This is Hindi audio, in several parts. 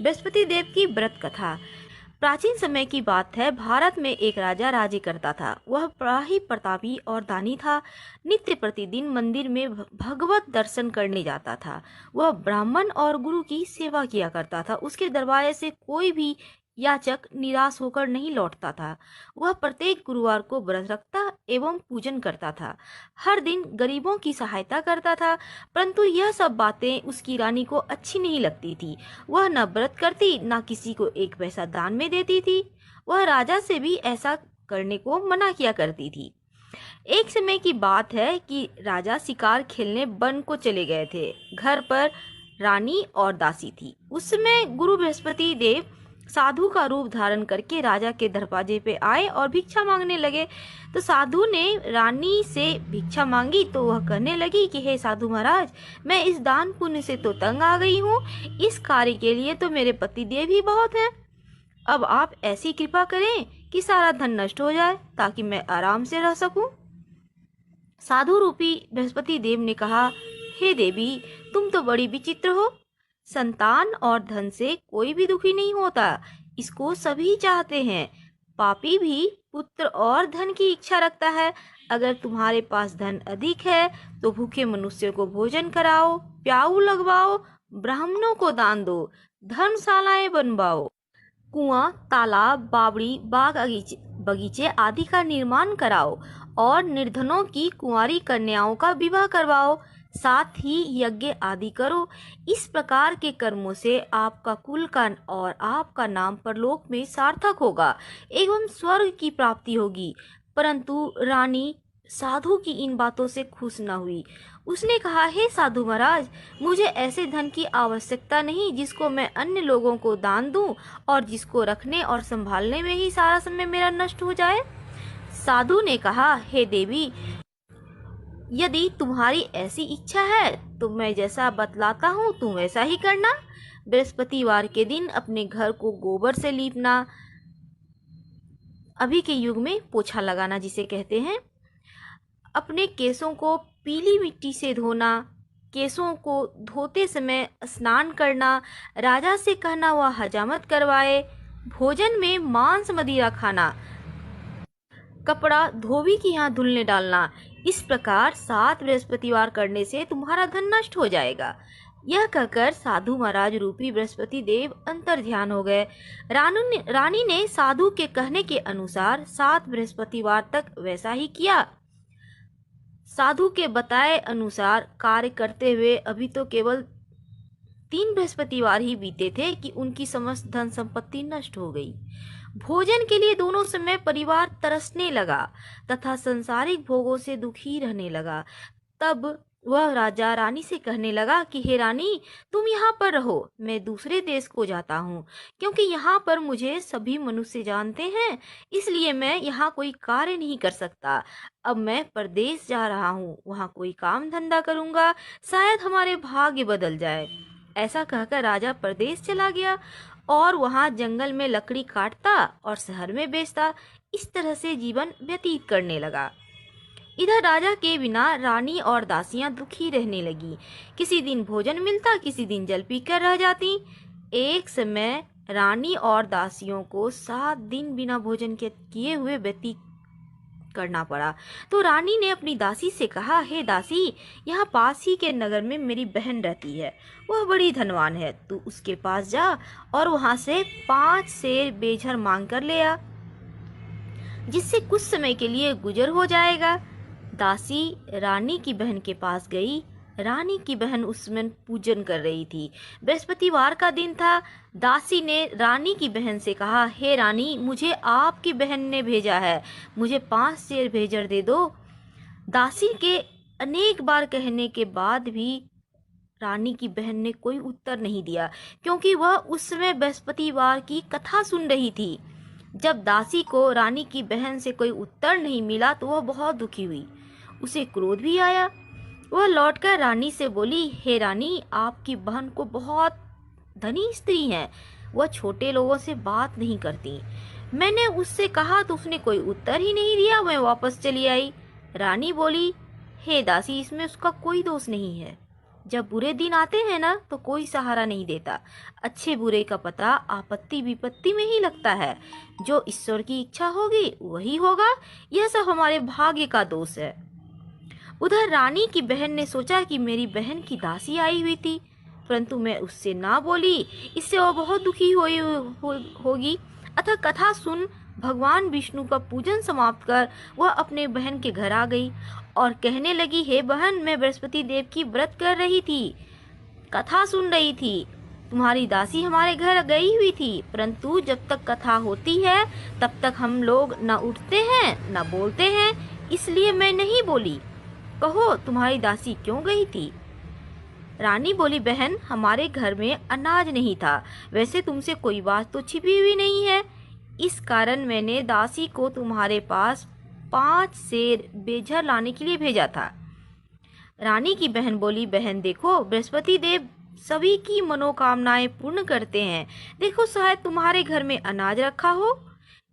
बृहस्पति देव की व्रत कथा। प्राचीन समय की बात है। भारत में एक राजा राज्य करता था। वह बड़ा ही प्रतापी और दानी था। नित्य प्रतिदिन मंदिर में भगवत दर्शन करने जाता था। वह ब्राह्मण और गुरु की सेवा किया करता था। उसके दरबार से कोई भी याचक निराश होकर नहीं लौटता था। वह प्रत्येक गुरुवार को व्रत रखता एवं पूजन करता था। हर दिन गरीबों की सहायता करता था। परंतु यह सब बातें उसकी रानी को अच्छी नहीं लगती थी। वह न व्रत करती न किसी को एक पैसा दान में देती थी। वह राजा से भी ऐसा करने को मना किया करती थी। एक समय की बात है कि राजा शिकार खेलने वन को चले गए थे। घर पर रानी और दासी थी। उस समय गुरु बृहस्पति देव साधु का रूप धारण करके राजा के दरवाजे पे आए और भिक्षा मांगने लगे। तो साधु ने रानी से भिक्षा मांगी तो वह कहने लगी कि हे साधु महाराज, मैं इस दान पुण्य से तो तंग आ गई हूँ। इस कार्य के लिए तो मेरे पति देव ही बहुत हैं। अब आप ऐसी कृपा करें कि सारा धन नष्ट हो जाए ताकि मैं आराम से रह सकूं। साधु रूपी बृहस्पति देव ने कहा, हे देवी, तुम तो बड़ी विचित्र हो। संतान और धन से कोई भी दुखी नहीं होता। इसको सभी चाहते हैं। पापी भी पुत्र और धन की इच्छा रखता है। अगर तुम्हारे पास धन अधिक है तो भूखे मनुष्य को भोजन कराओ, प्याऊ लगवाओ, ब्राह्मणों को दान दो, धर्मशालाएं बनवाओ, कुआं, तालाब, बावड़ी, बाग बगीचे आदि का निर्माण कराओ और निर्धनों की कुंवारी कन्याओं का विवाह करवाओ। साथ ही यज्ञ आदि करो। इस प्रकार के कर्मों से आपका कुल का और आपका नाम परलोक में सार्थक होगा एवं स्वर्ग की प्राप्ति होगी। परंतु रानी साधु की इन बातों से खुश न हुई। उसने कहा, हे साधु महाराज, मुझे ऐसे धन की आवश्यकता नहीं जिसको मैं अन्य लोगों को दान दूं और जिसको रखने और संभालने में ही सारा समय मेरा नष्ट हो जाए। साधु ने कहा, हे देवी, यदि तुम्हारी ऐसी इच्छा है तो मैं जैसा बतलाता हूँ तुम वैसा ही करना। बृहस्पतिवार के दिन अपने घर को गोबर से लीपना, अभी के युग में पोछा लगाना जिसे कहते हैं, अपने केसों को पीली मिट्टी से धोना, केसों को धोते समय स्नान करना, राजा से कहना वह हजामत करवाए, भोजन में मांस मदिरा खाना, कपड़ा धोबी के यहाँ धुलने डालना। इस प्रकार 7 बृहस्पतिवार करने से तुम्हारा धन नष्ट हो जाएगा। यह कहकर साधु महाराज रूपी बृहस्पति देव अंतर ध्यान हो गए। रानी ने साधु के कहने के अनुसार 7 बृहस्पतिवार तक वैसा ही किया। साधु के बताए अनुसार कार्य करते हुए अभी तो केवल 3 बृहस्पतिवार ही बीते थे कि उनकी समस्त धन संपत्ति नष्ट हो गई। भोजन के लिए दोनों समय परिवार तरसने लगा तथा संसारिक भोगों से दुखी रहने लगा। तब वह राजा रानी से कहने लगा कि हे रानी, तुम यहाँ पर रहो, मैं दूसरे देश को जाता हूँ, क्योंकि यहाँ पर मुझे सभी मनुष्य जानते हैं, इसलिए मैं यहाँ कोई कार्य नहीं कर सकता। अब मैं परदेश जा रहा हूँ, वहाँ कोई काम धंधा करूँगा, शायद हमारे भाग्य बदल जाए। ऐसा कहकर राजा परदेश चला गया और वहाँ जंगल में लकड़ी काटता और शहर में बेचता। इस तरह से जीवन व्यतीत करने लगा। इधर राजा के बिना रानी और दासियां दुखी रहने लगी। किसी दिन भोजन मिलता, किसी दिन जल पीकर रह जाती। एक समय रानी और दासियों को 7 दिन बिना भोजन के किए हुए व्यतीत करना पड़ा। तो रानी ने अपनी दासी से कहा, हे दासी, यहाँ पास ही के नगर में मेरी बहन रहती है, वह बड़ी धनवान है। तू उसके पास जा और वहां से 5 सेर बेझर मांग कर ले आ, जिससे कुछ समय के लिए गुजर हो जाएगा। दासी रानी की बहन के पास गई। रानी की बहन उस समय पूजन कर रही थी। बृहस्पतिवार का दिन था। दासी ने रानी की बहन से कहा, हे रानी, मुझे आपकी बहन ने भेजा है, मुझे 5 सेर भेजर दे दो। दासी के अनेक बार कहने के बाद भी रानी की बहन ने कोई उत्तर नहीं दिया, क्योंकि वह उस समय बृहस्पतिवार की कथा सुन रही थी। जब दासी को रानी की बहन से कोई उत्तर नहीं मिला तो वह बहुत दुखी हुई। उसे क्रोध भी आया। वह लौटकर रानी से बोली, हे रानी, आपकी बहन को बहुत धनी स्त्री है, वह छोटे लोगों से बात नहीं करती। मैंने उससे कहा तो उसने कोई उत्तर ही नहीं दिया, मैं वापस चली आई। रानी बोली, हे दासी, इसमें उसका कोई दोष नहीं है। जब बुरे दिन आते हैं ना तो कोई सहारा नहीं देता। अच्छे बुरे का पता आपत्ति विपत्ति में ही लगता है। जो ईश्वर की इच्छा होगी वही होगा। यह सब हमारे भाग्य का दोष है। उधर रानी की बहन ने सोचा कि मेरी बहन की दासी आई हुई थी, परंतु मैं उससे ना बोली, इससे वह बहुत दुखी होगी। अतः कथा सुन भगवान विष्णु का पूजन समाप्त कर वह अपने बहन के घर आ गई और कहने लगी, हे बहन, मैं बृहस्पति देव की व्रत कर रही थी, कथा सुन रही थी। तुम्हारी दासी हमारे घर गई हुई थी, परंतु जब तक कथा होती है तब तक हम लोग न उठते हैं न बोलते हैं, इसलिए मैं नहीं बोली। कहो तुम्हारी दासी क्यों गई थी? रानी बोली, बहन, हमारे घर में अनाज नहीं था। वैसे तुमसे कोई बात तो छिपी हुई नहीं है, इस कारण मैंने दासी को तुम्हारे पास 5 सेर बेझर लाने के लिए भेजा था। रानी की बहन बोली, बहन देखो, बृहस्पति देव सभी की मनोकामनाएं पूर्ण करते हैं। देखो शायद तुम्हारे घर में अनाज रखा हो।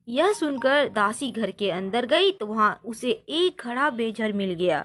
यह सुनकर दासी घर के अंदर गई तो वहां उसे एक घड़ा बेझर मिल गया।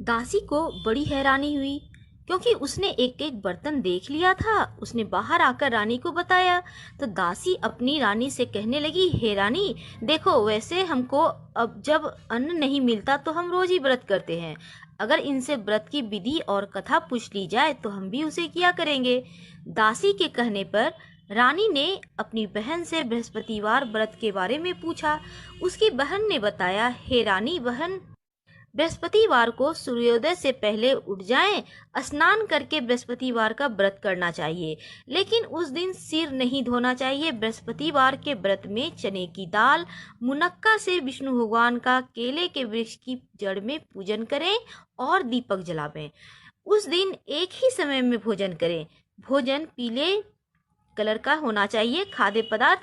दासी को बड़ी हैरानी हुई, क्योंकि उसने एक एक बर्तन देख लिया था। उसने बाहर आकर रानी को बताया तो दासी अपनी रानी से कहने लगी, हे रानी, देखो, वैसे हमको अब जब अन्न नहीं मिलता तो हम रोज ही व्रत करते हैं। अगर इनसे व्रत की विधि और कथा पूछ ली जाए तो हम भी उसे किया करेंगे। दासी के कहने पर रानी ने अपनी बहन से बृहस्पतिवार व्रत के बारे में पूछा। उसकी बहन ने बताया, हे रानी बहन, बृहस्पतिवार को सूर्योदय से पहले उठ जाएं, स्नान करके बृहस्पतिवार का व्रत करना चाहिए, लेकिन उस दिन सिर नहीं धोना चाहिए। बृहस्पतिवार के व्रत में चने की दाल, मुनक्का से विष्णु भगवान का केले के वृक्ष की जड़ में पूजन करें और दीपक जलावें। उस दिन एक ही समय में भोजन करें। भोजन पीले कलर का होना चाहिए। खाद्य पदार्थ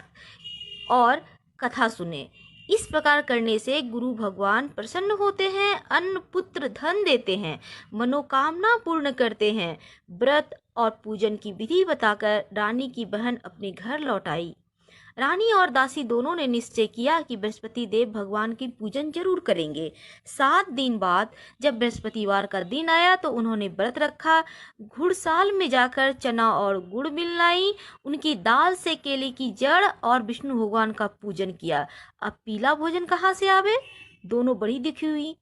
और कथा सुने। इस प्रकार करने से गुरु भगवान प्रसन्न होते हैं, अन्न पुत्र धन देते हैं, मनोकामना पूर्ण करते हैं। व्रत और पूजन की विधि बताकर रानी की बहन अपने घर लौट आई। रानी और दासी दोनों ने निश्चय किया कि बृहस्पति देव भगवान की पूजन जरूर करेंगे। 7 दिन बाद जब बृहस्पतिवार का दिन आया तो उन्होंने व्रत रखा। घुड़साल में जाकर चना और गुड़ मिलाई, उनकी दाल से केले की जड़ और विष्णु भगवान का पूजन किया। अब पीला भोजन कहाँ से आवे? दोनों बड़ी दुखी हुई,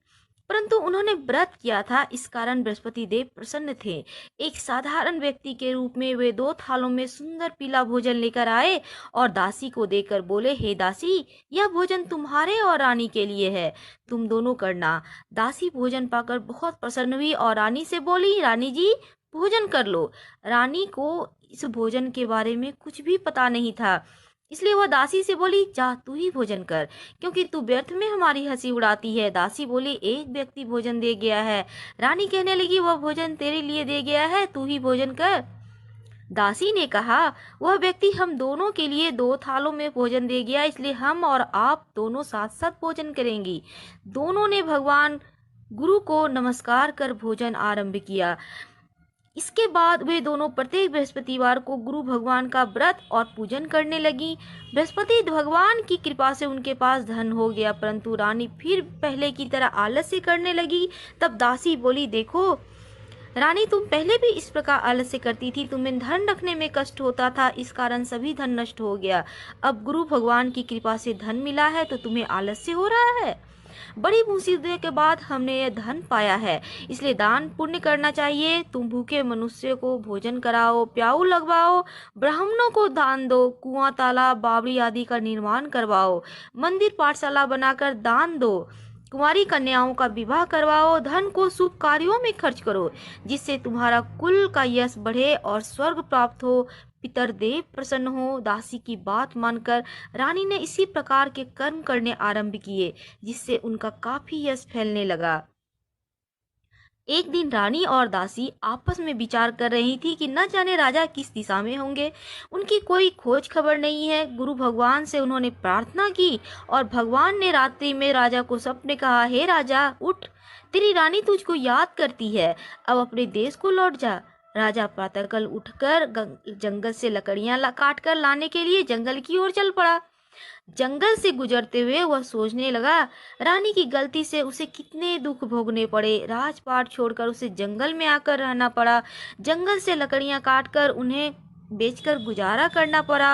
परंतु उन्होंने व्रत किया था, इस कारण बृहस्पति देव प्रसन्न थे। एक साधारण व्यक्ति के रूप में वे 2 थालों में सुंदर पीला भोजन लेकर आए और दासी को देकर बोले, हे दासी, यह भोजन तुम्हारे और रानी के लिए है, तुम दोनों करना। दासी भोजन पाकर बहुत प्रसन्न हुई और रानी से बोली, रानी जी, भोजन कर लो। रानी को इस भोजन के बारे में कुछ भी पता नहीं था, इसलिए वह दासी से बोली, जा तू ही भोजन कर, क्योंकि तू व्यर्थ में हमारी हंसी उड़ाती है। दासी बोली, एक व्यक्ति भोजन दे गया है। रानी कहने लगी, वह भोजन तेरे लिए दे गया है, तू ही भोजन कर। दासी ने कहा, वह व्यक्ति हम दोनों के लिए 2 थालों में भोजन दे गया, इसलिए हम और आप दोनों साथ साथ भोजन करेंगी। दोनों ने भगवान गुरु को नमस्कार कर भोजन आरंभ किया। इसके बाद वे दोनों प्रत्येक बृहस्पतिवार को गुरु भगवान का व्रत और पूजन करने लगी। बृहस्पति भगवान की कृपा से उनके पास धन हो गया, परंतु रानी फिर पहले की तरह आलस्य करने लगी। तब दासी बोली, देखो रानी, तुम पहले भी इस प्रकार आलस्य करती थी, तुम्हें धन रखने में कष्ट होता था, इस कारण सभी धन नष्ट हो गया। अब गुरु भगवान की कृपा से धन मिला है तो तुम्हें आलस्य हो रहा है। बड़ी मुसीबत के बाद हमने यह धन पाया है, इसलिए दान पुण्य करना चाहिए। तुम भूखे मनुष्य को भोजन कराओ, प्याऊ लगवाओ, ब्राह्मणों को दान दो, कुआं, तालाब, बावड़ी आदि का निर्माण करवाओ, मंदिर पाठशाला बनाकर दान दो, कुंवारी कन्याओं का विवाह करवाओ, धन को शुभ कार्यों में खर्च करो, जिससे तुम्हारा कुल का यश बढ़े और स्वर्ग प्राप्त हो, पितरदेव प्रसन्न हो। दासी की बात मानकर रानी ने इसी प्रकार के कर्म करने आरंभ किए, जिससे उनका काफी यश फैलने लगा। एक दिन रानी और दासी आपस में विचार कर रही थी कि न जाने राजा किस दिशा में होंगे। उनकी कोई खोज खबर नहीं है। गुरु भगवान से उन्होंने प्रार्थना की और भगवान ने रात्रि में राजा को सपने कहा, हे राजा, उठ, तेरी रानी तुझको याद करती है, अब अपने देश को लौट जा। राजा प्रातःकाल उठकर जंगल से लकड़ियां काट कर लाने के लिए जंगल की ओर चल पड़ा। जंगल से गुजरते हुए वह सोचने लगा, रानी की गलती से उसे कितने दुख भोगने पड़े। राजपाट छोड़कर उसे जंगल में आकर रहना पड़ा। जंगल से लकड़ियां काटकर उन्हें बेचकर गुजारा करना पड़ा।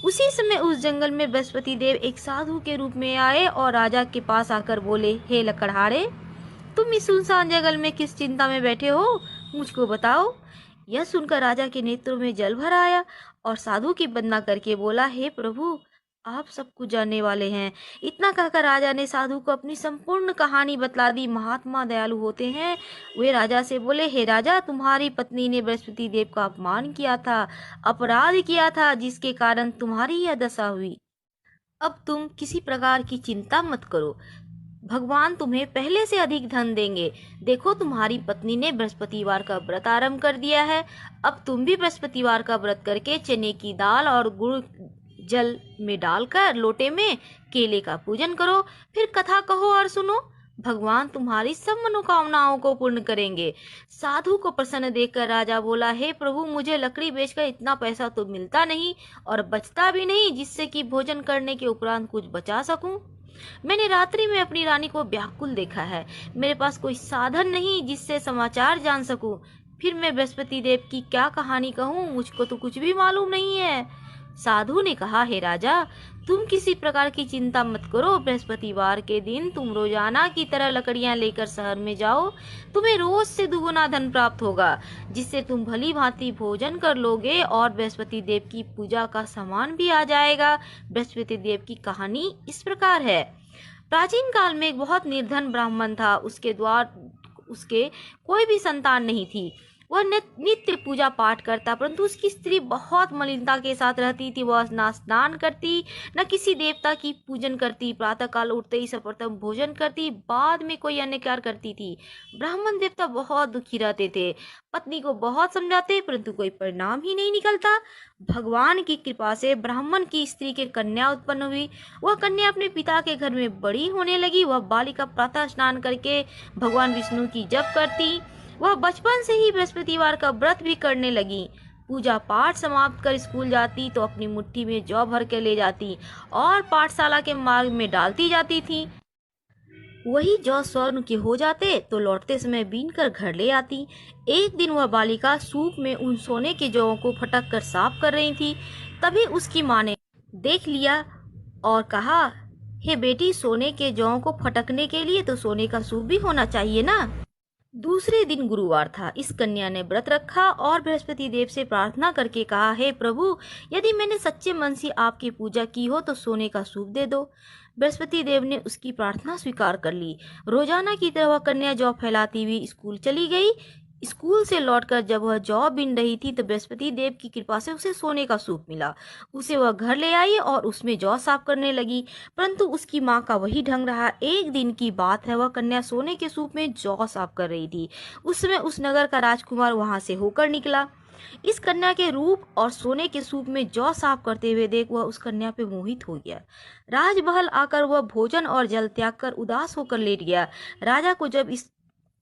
उसी समय उस जंगल में बृहस्पति देव एक साधु के रूप में आए और राजा के पास आकर बोले, हे लकड़हारे, तुम इस सुनसान जंगल में किस चिंता में बैठे हो, मुझको बताओ। यह सुनकर राजा के नेत्रों में जल भर आया और साधु की वंदना करके बोला, हे प्रभु, आप सब कुछ जानने वाले हैं। इतना कहकर राजा ने साधु को अपनी संपूर्ण कहानी बतला दी। महात्मा दयालु होते हैं। वे राजा से बोले, हे राजा, तुम्हारी पत्नी ने बृहस्पति देव का अपमान किया था, अपराध किया था, जिसके कारण तुम्हारी यह दशा हुई। अब तुम किसी प्रकार की चिंता मत करो, भगवान तुम्हें पहले से अधिक धन देंगे। देखो, तुम्हारी पत्नी ने बृहस्पतिवार का व्रत आरंभ कर दिया है। अब तुम भी बृहस्पतिवार का व्रत करके चने की दाल और गुड़ जल में डालकर लोटे में केले का पूजन करो, फिर कथा कहो और सुनो। भगवान तुम्हारी सब मनोकामनाओं को पूर्ण करेंगे। साधु को प्रसन्न देखकर राजा बोला, हे प्रभु, मुझे लकड़ी बेचकर इतना पैसा तो मिलता नहीं और बचता भी नहीं जिससे कि भोजन करने के उपरांत कुछ बचा सकूं। मैंने रात्रि में अपनी रानी को व्याकुल देखा है। मेरे पास कोई साधन नहीं जिससे समाचार जान सकूं। फिर मैं बृहस्पति देव की क्या कहानी कहूं, मुझको तो कुछ भी मालूम नहीं है। साधु ने कहा, हे राजा, तुम किसी प्रकार की चिंता मत करो। बृहस्पतिवार के दिन तुम रोजाना की तरह लकड़ियां लेकर शहर में जाओ। तुम्हें रोज से दुगुना धन प्राप्त होगा, जिससे तुम भली भांति भोजन कर लोगे और बृहस्पति देव की पूजा का सामान भी आ जाएगा। बृहस्पति देव की कहानी इस प्रकार है। प्राचीन काल में एक बहुत निर्धन ब्राह्मण था। उसके कोई भी संतान नहीं थी। वह नित्य पूजा पाठ करता, परंतु उसकी स्त्री बहुत मलिनता के साथ रहती थी। वह ना स्नान करती, न किसी देवता की पूजन करती। प्रातः काल उठते ही सर्वप्रथम भोजन करती, बाद में कोई अन्य कार्य करती थी। ब्राह्मण देवता बहुत दुखी रहते थे। पत्नी को बहुत समझाते, परंतु कोई परिणाम ही नहीं निकलता। भगवान की कृपा से ब्राह्मण की स्त्री के कन्या उत्पन्न हुई। वह कन्या अपने पिता के घर में बड़ी होने लगी। वह बालिका प्रातः स्नान करके भगवान विष्णु की जप करती। वह बचपन से ही बृहस्पतिवार का व्रत भी करने लगी। पूजा पाठ समाप्त कर स्कूल जाती तो अपनी मुट्ठी में जौ भर के ले जाती और पाठशाला के मार्ग में डालती जाती थी। वही जौ स्वर्ण के हो जाते तो लौटते समय बीन कर घर ले आती। एक दिन वह बालिका सूप में उन सोने के जौं को फटक कर साफ कर रही थी। तभी उसकी माँ ने देख लिया और कहा, हे बेटी, सोने के जौं को फटकने के लिए तो सोने का सूप भी होना चाहिए ना। दूसरे दिन गुरुवार था। इस कन्या ने व्रत रखा और बृहस्पति देव से प्रार्थना करके कहा, हे प्रभु, यदि मैंने सच्चे मन से आपकी पूजा की हो तो सोने का सूप दे दो। बृहस्पति देव ने उसकी प्रार्थना स्वीकार कर ली। रोजाना की तरह वह कन्या जौ फैलाती हुई स्कूल चली गई। स्कूल से लौटकर जब वह जौ बीन रही थी तो बृहस्पति देव की कृपा से उसे सोने का सूप मिला। उसे वह घर ले आई और उसमें जौ साफ करने लगी, परंतु उसकी माँ का वही ढंग रहा। एक दिन की बात है, वह कन्या सोने के सूप में जौ साफ कर रही थी। उस समय उस नगर का राजकुमार वहां से होकर निकला। इस कन्या के रूप और सोने के सूप में जौ साफ करते हुए देख वह उस कन्या पे मोहित हो गया। राजमहल आकर वह भोजन और जल त्याग कर उदास होकर लेट गया। राजा को जब इस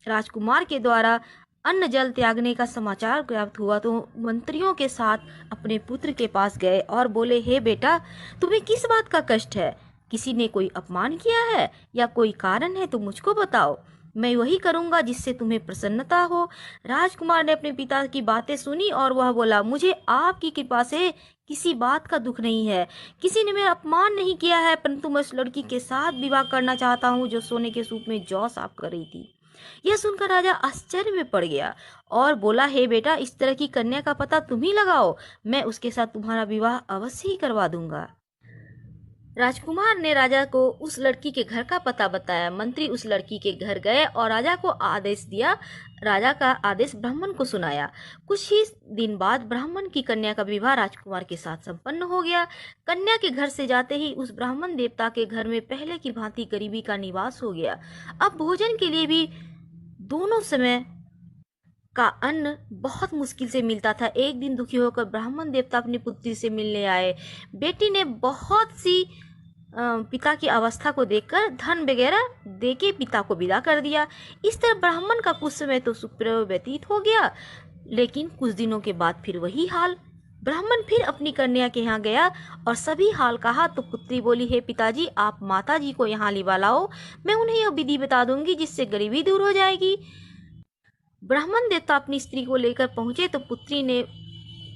राजकुमार के द्वारा अन्न जल त्यागने का समाचार प्राप्त हुआ तो मंत्रियों के साथ अपने पुत्र के पास गए और बोले, हे बेटा, तुम्हें किस बात का कष्ट है? किसी ने कोई अपमान किया है या कोई कारण है तो मुझको बताओ, मैं वही करूंगा जिससे तुम्हें प्रसन्नता हो। राजकुमार ने अपने पिता की बातें सुनी और वह बोला, मुझे आपकी कृपा से किसी बात का दुख नहीं है। किसी ने मेरा अपमान नहीं किया है, परंतु मैं उस लड़की के साथ विवाह करना चाहता हूँ जो सोने के सूप में जौ साफ कर रही थी। यह सुनकर राजा आश्चर्य में पड़ गया और बोला, हे बेटा, इस तरह की कन्या का पता तुम ही लगाओ, मैं उसके साथ तुम्हारा विवाह अवश्य ही करवा दूंगा। राजकुमार ने राजा को उस लड़की के घर का पता बताया। मंत्री उस लड़की के घर गए और राजा को आदेश दिया। राजा का आदेश ब्राह्मण को सुनाया। कुछ ही दिन बाद ब्राह्मण की कन्या का विवाह राजकुमार के साथ संपन्न हो गया। कन्या के घर से जाते ही उस ब्राह्मण देवता के घर में पहले की भांति गरीबी का निवास हो गया। अब भोजन के लिए भी दोनों समय का अन्न बहुत मुश्किल से मिलता था। एक दिन दुखी होकर ब्राह्मण देवता अपनी पुत्री से मिलने आए। बेटी ने बहुत सी पिता की अवस्था को देखकर धन वगैरह देके पिता को विदा कर दिया। इस तरह ब्राह्मण का कुछ समय तो सुखपूर्वक व्यतीत हो गया, लेकिन कुछ दिनों के बाद फिर वही हाल। ब्राह्मण फिर अपनी कन्या के यहाँ गया और सभी हाल कहा तो पुत्री बोली, हे पिताजी, आप माता जी को यहाँ लिवा लाओ, मैं उन्हें यह विधि बता दूंगी जिससे गरीबी दूर हो जाएगी। ब्राह्मण देवता अपनी स्त्री को लेकर पहुंचे तो पुत्री ने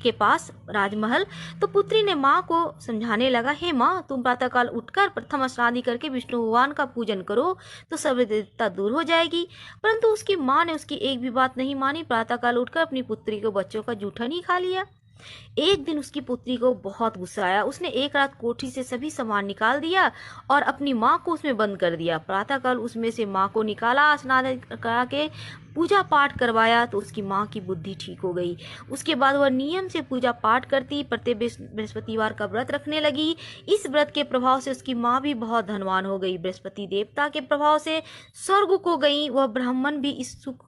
के पास राजमहल, तो पुत्री ने माँ को समझाने लगा, हे माँ, तुम प्रातःकाल उठकर प्रथम स्नान करके विष्णु भगवान का पूजन करो तो सर्व देवता दूर हो जाएगी। परंतु उसकी माँ ने उसकी एक भी बात नहीं मानी। प्रातःकाल उठकर अपनी पुत्री को बच्चों का जूठन ही खा लिया। एक दिन उसकी पुत्री को बहुत गुस्सा आया। उसने एक रात कोठी से सभी सामान निकाल दिया और अपनी माँ को उसमें बंद कर दिया। प्रातःकाल उसमें से माँ को निकाला, स्नान करा के पूजा पाठ करवाया तो उसकी माँ की बुद्धि ठीक हो गई। उसके बाद वह नियम से पूजा पाठ करती, प्रत्येक बृहस्पतिवार का व्रत रखने लगी। इस व्रत के प्रभाव से उसकी माँ भी बहुत धनवान हो गई। बृहस्पति देवता के प्रभाव से स्वर्ग को गई। वह ब्राह्मण भी इस सुख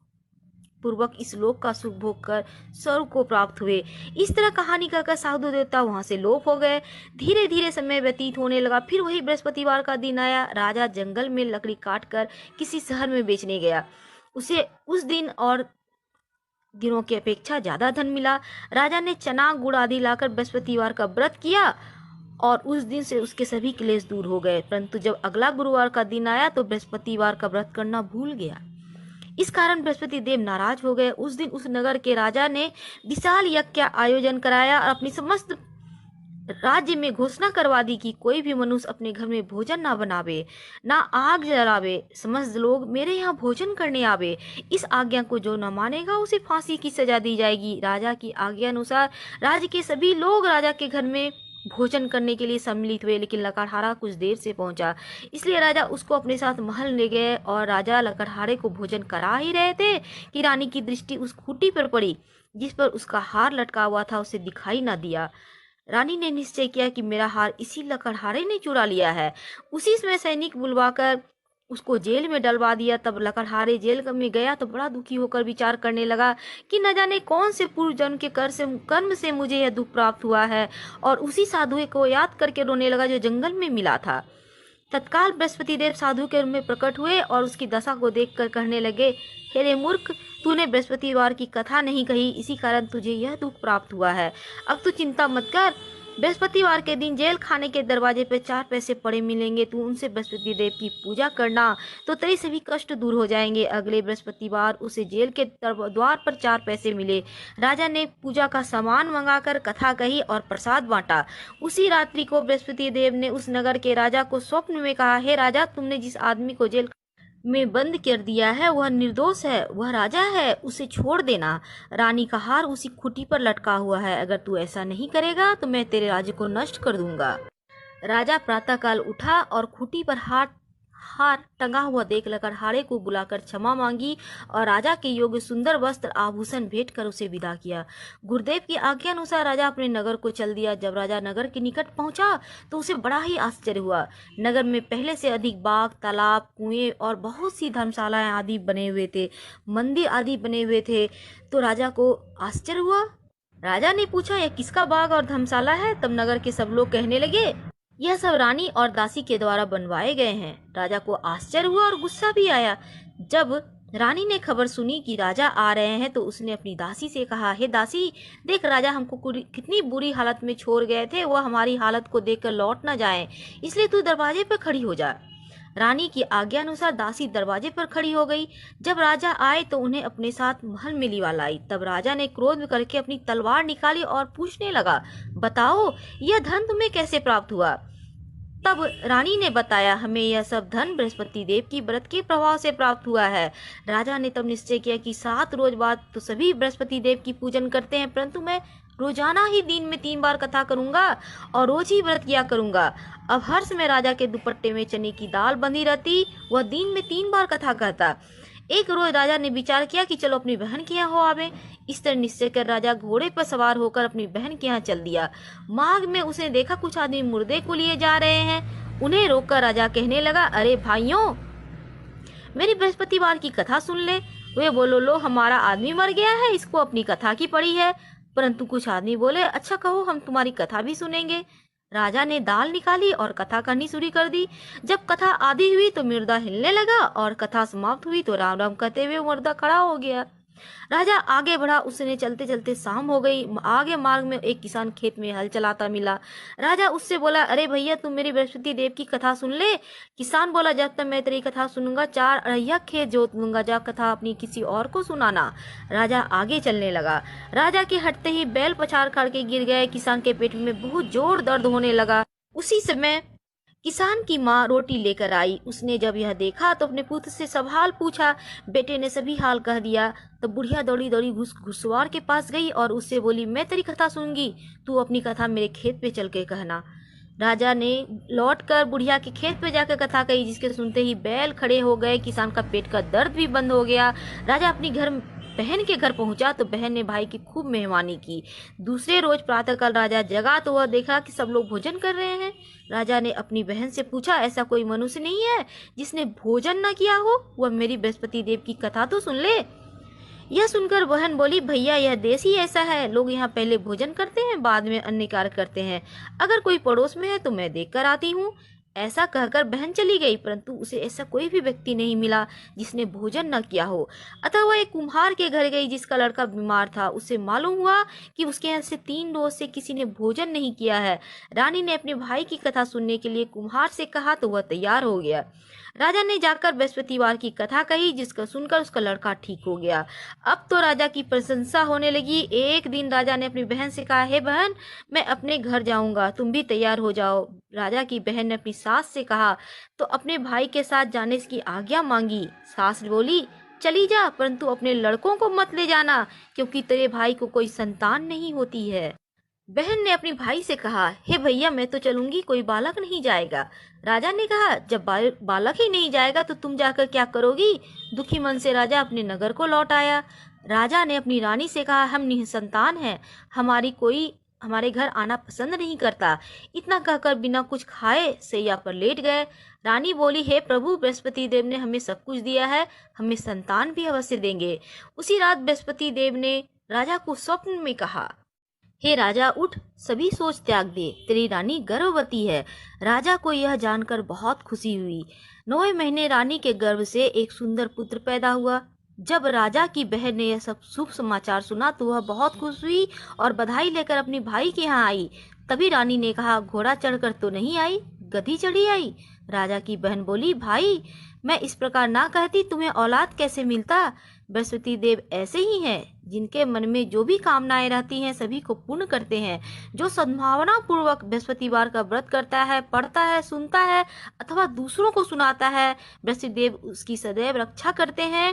पूर्वक इस लोक का सुख भोग कर स्वर्ग को प्राप्त हुए। इस तरह कहानी कहकर साधु देवता वहां से लोप हो गए। धीरे धीरे समय व्यतीत होने लगा। फिर वही बृहस्पतिवार का दिन आया। राजा जंगल में लकड़ी काट कर किसी शहर में बेचने गया। उसे उस दिन और दिनों की अपेक्षा ज्यादा धन मिला। राजा ने चना गुड़ आदि लाकर बृहस्पतिवार का व्रत किया और उस दिन से उसके सभी क्लेश दूर हो गए। परंतु जब अगला गुरुवार का दिन आया तो बृहस्पतिवार का व्रत करना भूल गया। इस कारण बृहस्पति देव नाराज हो गए। उस दिन उस नगर के राजा ने विशाल यज्ञ का आयोजन कराया और अपनी समस्त राज्य में घोषणा करवा दी कि कोई भी मनुष्य अपने घर में भोजन ना बनावे, ना आग जलावे। समस्त लोग मेरे यहाँ भोजन करने आवे। इस आज्ञा को जो न मानेगा उसे फांसी की सजा दी जाएगी। राजा की आज्ञा अनुसार राज्य के सभी लोग राजा के घर में भोजन करने के लिए सम्मिलित हुए, लेकिन लकड़हारा कुछ देर से पहुंचा, इसलिए राजा उसको अपने साथ महल ले गए। और राजा लकड़हारे को भोजन करा ही रहे थे कि रानी की दृष्टि उस खूंटी पर पड़ी जिस पर उसका हार लटका हुआ था। उसे दिखाई न दिया। रानी ने निश्चय किया कि मेरा हार इसी लकड़हारे ने चुरा लिया है। उसी समय सैनिक बुलवाकर उसको जेल में डलवा दिया। तब लकड़हारे जेल में गया तो बड़ा दुखी होकर विचार करने लगा कि न जाने कौन से पूर्व जन्म के कर्म से मुझे यह दुख प्राप्त हुआ है, और उसी साधु को याद करके रोने लगा जो जंगल में मिला था। तत्काल बृहस्पति देव साधु के रूप में प्रकट हुए और उसकी दशा को देखकर कहने लगे, हे रे मूर्ख, तूने बृहस्पतिवार की कथा नहीं कही, इसी कारण तुझे यह दुख प्राप्त हुआ है। अब तू चिंता मत कर। बृहस्पतिवार के दिन जेल खाने के दरवाजे पे 4 पैसे पड़े मिलेंगे। तू उनसे बृहस्पति देव की पूजा करना तो तेरे सभी कष्ट दूर हो जाएंगे। अगले बृहस्पतिवार उसे जेल के द्वार पर 4 पैसे मिले। राजा ने पूजा का सामान मंगाकर कथा कही और प्रसाद बांटा। उसी रात्रि को बृहस्पति देव ने उस नगर के राजा को स्वप्न में कहा, हे राजा, तुमने जिस आदमी को जेल में बंद कर दिया है वह निर्दोष है, वह राजा है, उसे छोड़ देना। रानी का हार उसी खूंटी पर लटका हुआ है। अगर तू ऐसा नहीं करेगा तो मैं तेरे राज्य को नष्ट कर दूंगा। राजा प्रातःकाल उठा और खूंटी पर हार टंगा हुआ देख लकड़हारे को बुलाकर क्षमा मांगी और राजा के योग्य सुंदर वस्त्र आभूषण भेंट कर उसे विदा किया। गुरुदेव की आज्ञा अनुसार राजा अपने नगर को चल दिया। जब राजा नगर के निकट पहुंचा तो उसे बड़ा ही आश्चर्य हुआ। नगर में पहले से अधिक बाग, तालाब, कुएं और बहुत सी धर्मशालाएं आदि बने हुए थे, मंदिर आदि बने हुए थे। तो राजा को आश्चर्य हुआ। राजा ने पूछा, यह किसका बाग और धर्मशाला है? तब नगर के सब लोग कहने लगे, यह सब रानी और दासी के द्वारा बनवाए गए हैं। राजा को आश्चर्य हुआ और गुस्सा भी आया। जब रानी ने खबर सुनी कि राजा आ रहे हैं तो उसने अपनी दासी से कहा, हे दासी, देख, राजा हमको कितनी बुरी हालत में छोड़ गए थे, वह हमारी हालत को देखकर लौट न जाए, इसलिए तू दरवाजे पर खड़ी हो जा। रानी की आज्ञा अनुसार दासी दरवाजे पर खड़ी हो गई। जब राजा आए तो उन्हें अपने साथ महल में लिवा लाई। तब राजा ने क्रोध में करके अपनी तलवार निकाली और पूछने लगा, बताओ, यह धन तुम्हें कैसे प्राप्त हुआ? तब रानी ने बताया, हमें यह सब धन बृहस्पति देव की व्रत के प्रभाव से प्राप्त हुआ है। राजा ने तब निश्चय किया कि 7 रोज बाद तो सभी बृहस्पति देव की पूजन करते हैं, परंतु मैं रोजाना ही दिन में 3 बार कथा करूंगा और रोज ही व्रत किया करूंगा। अब हर समय राजा के दुपट्टे में चने की दाल बंधी रहती, वह दिन में 3 बार कथा कहता। एक रोज राजा ने विचार किया कि चलो अपनी बहन के यहाँ हो आवे। इस तरह निश्चय कर राजा घोड़े पर सवार होकर अपनी बहन के यहाँ चल दिया। मार्ग में उसने देखा कुछ आदमी मुर्दे को लिए जा रहे हैं। उन्हें रोककर राजा कहने लगा, अरे भाइयों, मेरी बृहस्पतिवार की कथा सुन ले। वे बोलो, लो, हमारा आदमी मर गया है, इसको अपनी कथा की पड़ी है। परंतु कुछ आदमी बोले, अच्छा कहो, हम तुम्हारी कथा भी सुनेंगे। राजा ने दाल निकाली और कथा करनी शुरू कर दी। जब कथा आधी हुई तो मुर्दा हिलने लगा और कथा समाप्त हुई तो राम राम कहते हुए मुर्दा खड़ा हो गया। राजा आगे बढ़ा, उसने चलते चलते शाम हो गई। आगे मार्ग में एक किसान खेत में हल चलाता मिला। राजा उससे बोला, अरे भैया, तुम मेरी बृहस्पति देव की कथा सुन ले। किसान बोला, जब तक मैं तेरी कथा सुनूंगा 4 अढ़ैया खेत जोत लूंगा, जा कथा अपनी किसी और को सुनाना। राजा आगे चलने लगा। राजा के हटते ही बैल पछाड़ खड़ के गिर गए। किसान के पेट में बहुत जोर दर्द होने लगा। उसी समय किसान की माँ रोटी लेकर आई। उसने जब यह देखा तो अपने पुत्र से सब हाल पूछा। बेटे ने सभी हाल कह दिया। तो बुढ़िया दौड़ी दौड़ी घुड़सवार के पास गई और उससे बोली, मैं तेरी कथा सुनूंगी, तू अपनी कथा मेरे खेत पे चल के कहना। राजा ने लौटकर बुढ़िया के खेत पे जाकर कथा कही, जिसके सुनते ही बैल खड़े हो गए। किसान का पेट का दर्द भी बंद हो गया। राजा अपनी बहन के घर पहुंचा तो बहन ने भाई की खूब मेहमानी की। दूसरे रोज प्रातःकाल राजा जगा तो वह देखा कि सब लोग भोजन कर रहे हैं। राजा ने अपनी बहन से पूछा, ऐसा कोई मनुष्य नहीं है जिसने भोजन न किया हो? वह मेरी बृहस्पति देव की कथा तो सुन ले। यह सुनकर बहन बोली, भैया, यह देश ही ऐसा है, लोग यहाँ पहले भोजन करते हैं, बाद में अन्य कार्य करते हैं। अगर कोई पड़ोस में है तो मैं देख कर आती हूँ। ऐसा कहकर बहन चली गई, परंतु उसे ऐसा कोई भी व्यक्ति नहीं मिला जिसने भोजन न किया हो। अतः वह एक कुम्हार के घर गई जिसका लड़का बीमार था। उसे मालूम हुआ कि उसके यहाँ से 3 रोज से किसी ने भोजन नहीं किया है। रानी ने अपने भाई की कथा सुनने के लिए कुम्हार से कहा तो वह तैयार हो गया। राजा ने जाकर बृहस्पतिवार की कथा कही, जिसका सुनकर उसका लड़का ठीक हो गया। अब तो राजा की प्रशंसा होने लगी। एक दिन राजा ने अपनी बहन से कहा, हे बहन, मैं अपने घर जाऊंगा, तुम भी तैयार हो जाओ। राजा की बहन ने अपनी सास से कहा तो अपने भाई के साथ जाने की आज्ञा मांगी। सास बोली, चली जा, परंतु अपने लड़कों को मत ले जाना, क्योंकि तेरे भाई को कोई संतान नहीं होती है। बहन ने अपने भाई से कहा, हे भैया, मैं तो चलूंगी, कोई बालक नहीं जाएगा। राजा ने कहा, जब बालक ही नहीं जाएगा तो तुम जाकर क्या करोगी? दुखी मन से राजा अपने नगर को लौट आया। राजा ने अपनी रानी से कहा, हम निसंतान हैं, कोई हमारे घर आना पसंद नहीं करता। इतना कहकर बिना कुछ खाए सैया पर लेट गए। रानी बोली, हे प्रभु, बृहस्पति देव ने हमें सब कुछ दिया है, हमें संतान भी अवश्य देंगे। उसी रात बृहस्पति देव ने राजा को स्वप्न में कहा, हे राजा, उठ, सभी सोच त्याग दे, तेरी रानी गर्भवती है। राजा को यह जानकर बहुत खुशी हुई। 9वें महीने रानी के गर्भ से एक सुंदर पुत्र पैदा हुआ। जब राजा की बहन ने यह सब शुभ समाचार सुना तो वह बहुत खुश हुई और बधाई लेकर अपने भाई के यहाँ आई। तभी रानी ने कहा, घोड़ा चढ़कर तो नहीं आई, गधी चढ़ी आई। राजा की बहन बोली, भाई, मैं इस प्रकार ना कहती, तुम्हें औलाद कैसे मिलता? बृहस्पति देव ऐसे ही हैं, जिनके मन में जो भी कामनाएं रहती हैं सभी को पूर्ण करते हैं। जो सद्भावना पूर्वक बृहस्पतिवार का व्रत करता है, पढ़ता है, सुनता है अथवा दूसरों को सुनाता है, बृहस्पति देव उसकी सदैव रक्षा करते हैं।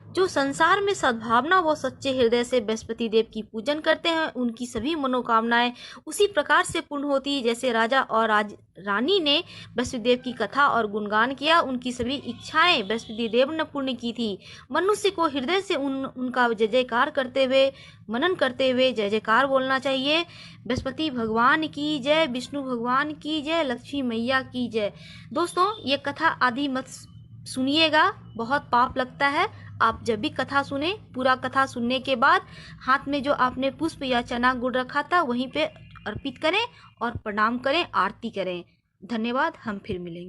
जो संसार में सद्भावना व सच्चे हृदय से बृहस्पति देव की पूजन करते हैं, उनकी सभी मनोकामनाएं उसी प्रकार से पूर्ण होती है जैसे राजा और रानी ने बृहस्पति देव की कथा और गुणगान किया। उनकी सभी इच्छाएं बृहस्पति देव ने पूर्ण की थी। मनुष्य को हृदय से उनका जय जयकार करते हुए, मनन करते हुए जय जयकार बोलना चाहिए। बृहस्पति भगवान की जय, विष्णु भगवान की जय, लक्ष्मी मैया की जय। दोस्तों, ये कथा आदि मत सुनिएगा, बहुत पाप लगता है। आप जब भी कथा सुने, पूरा कथा सुनने के बाद हाथ में जो आपने पुष्प या चना गुड़ रखा था वहीं पे अर्पित करें और प्रणाम करें, आरती करें। धन्यवाद। हम फिर मिलेंगे।